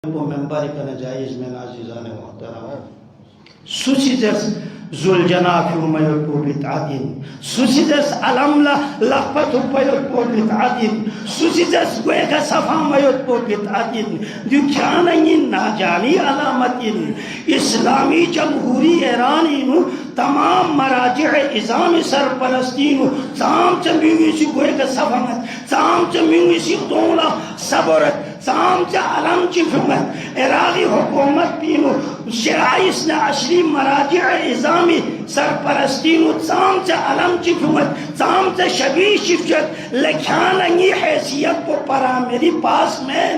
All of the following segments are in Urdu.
ممبر کا نجائز میں عزیزان محترم سوسیدرس زلجناح میوت کو بدعتین سوسیدرس علم لقبت میوت کو بدعتین سوسیدرس گوئے کا صفا میوت کو بدعتین دکھانین ناجانی علامتین اسلامی جمہوری ایرانی تمام مراجع ازام سرپرستین تمام چمیوی سی گوئے کا صفا تمام چمیوی سی دولا صبرت تمام چا علم چی فمت عراقی حکومت پینو شرائس نا عشری مراجع ازامی سرپرستینو تمام چا علم چی فمت تمام چا شبیہ شفجت لکھاننگی حیثیت کو پرا میری پاس میں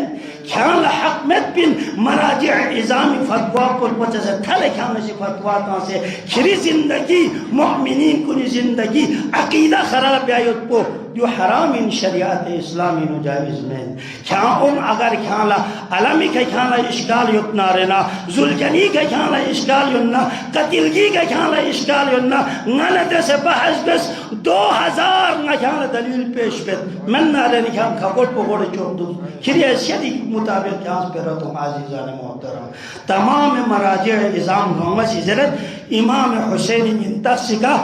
کھان حکمت بن مراجع ازامی فتوا پر پچھا سے تھلے کھانے سے فتوا تاں سے کھری زندگی مؤمنین کنی زندگی عقیدہ خراب بیایت کو جو حرام ان شریعت اسلامی نجائز میں کھان اگر کھانا علمی کا کھانا اشکال یتنا رہنا زلجنی کا کھانا اشکال یتنا قتلگی کا کھانا اشکال یتنا غلط سے بحث بس 2000 نہ کھانا دلیل پیش بیت من نہ رہنی کھانا کھاکوٹ پکوڑے چوک دو کھری حیثیتی مطابق کھانس پر رہتا ہوں عزیزان محترم تمام مراجع ازام محمد حضرت امام حسین منتقسی کا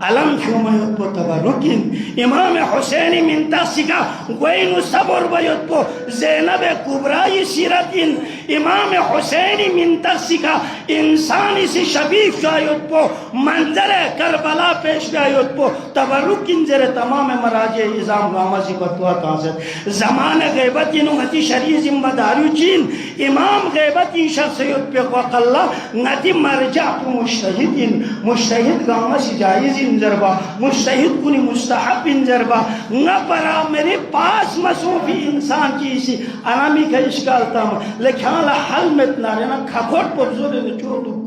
علم کیومیت پو تبرکین امام حسین منتقسی کا گوین صبر بیت پو زینب کبرائی سیرتین امام حسین منتقسی کا انسانی سی شبیف شایت پو منظر کربلا پیش بیت پو تبرکین زیر تمام مراجع ازام رامزی بطوہ تانسد زمان غیبتی نمتی شریع ذمہ داریو چین امام غیبتی شخصیت پہ وقاللہ نتی مرجع پو مجتہدین مجتہد گامسی جائزین انزربا مجتہد کنی مستحب انزربا نہ پرا میرے پاس مسوفی انسان چیسی انامی کا اشکال تام لیکن حل متنا رہنا کھکوٹ پر زور نچو دکھ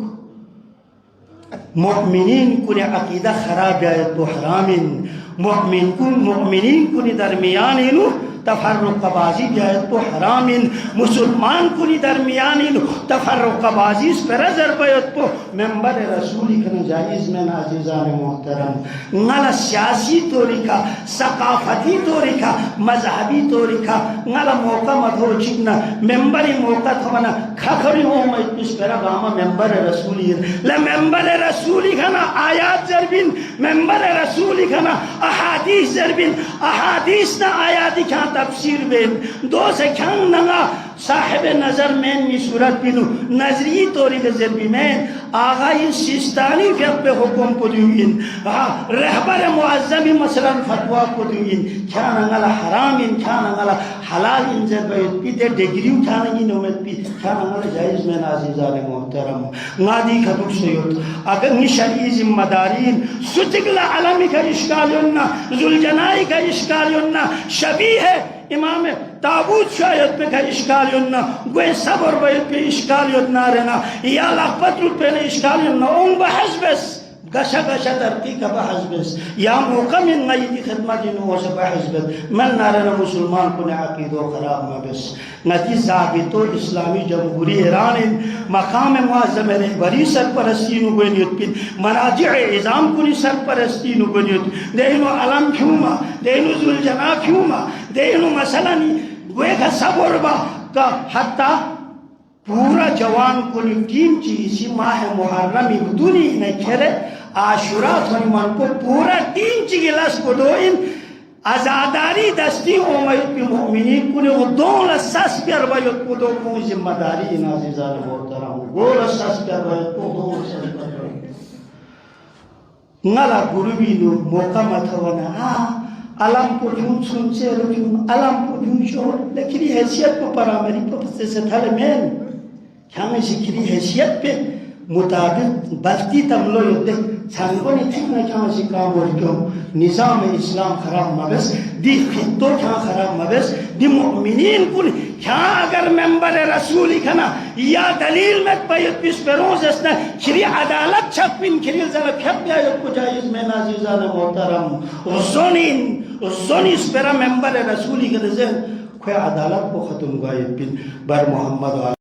مؤمنین کنی عقیدہ خراب جائے تو حرامین مؤمنین کنی درمیانینو تفرق بازی بیایت تو حرامین مسلمان کنی درمیانین تفرق بازی اس پر ازر بیت تو ممبر رسولی کن جائز میں عزیزان محترم نالا سیاسی طوری کا ثقافتی طوری کا مذہبی طوری کا نالا موقع مدھو چکنا ممبری موقع تھونا کھکری ہوں میں اس پر غاما ممبر رسولی لممبر رسولی کنا آیات ضربین ممبر رسولی کنا احادیث ضربین احادیث نا آیاتی کھانا تفسیر بین دو سے کھنگ نگا صاحب نظر میں می صورت بینو نظری طوری کے ضربی میں آغای سیستانی فقہ پہ حکم کو دیوئین رہبر معظمی مثلا فتوہ کو دیوئین کیا نگلا حرامین کیا نگلا حلال انزر بیت پیتے ڈگریو کیا نگی نومت پیتے کیا نگلا جائز میں عزیزان محترم نادی خدوک سیوت اگر نی شرعی ذمہ دارین ستگلا علمی کا اشکال یوننا زلجنائی کا اشکال یوننا شبیہ ہے امام تابوت شاید پہ کا اشکال یوننا گوئے صبر بیت پہ اشکال یوننا رہنا یا لقبت رو پہ اشکال یوننا اون بحث بس گشا گشا درتی کا بحث بس یا موقع من غیدی خدمت نو سے بحث بس من نارنا مسلمان کو عقید و خراب میں بس نتی ثابت و اسلامی جمہوری ایران مقام معظم رہبری سرپرستینو گوینیت پین مراجع ازام کنی سرپرستینو گوینیت دینو علم کیوما دینو زلجنا کیوما دینو مثلا گوئے کا صبر با کا حتی پورا جوان کنی ٹیم چیزی ماہ محرمی بدونی نکھرے عاشورات ہونی من کو پورا ٹیم چی گلاس کو دوئن ازاداری دستی اومیت پی مؤمنین کنی وہ دون لساس پر بیت کو دو کو ذمہ داری نازیزان محترم وہ لساس پر بیت کو دو لساس پر بیت نالا گروبی دو موقع متوانا علم کو جون سن سے رکھون علم کو جون شور لیکن حیثیت کو پرامری پسے سے تھلے مین کیا میں سکری حیثیت پہ مطابق بلتی تملو یدے چھنگونی تھکنا کیا میں کام ورکیوں نظام اسلام خراب مبس دی خطو کیا خراب مبس دی مؤمنین کن کیا اگر ممبر رسولی کھنا یا دلیل میں پیت پیس پیروز اسنا کھری عدالت چھپین کھری زلب پھپ یا ید کو جائز میں نازیزان محترم زونی اس پیرا ممبر رسولی کے ذہن کوئی عدالت کو ختم گائید بن بر محمد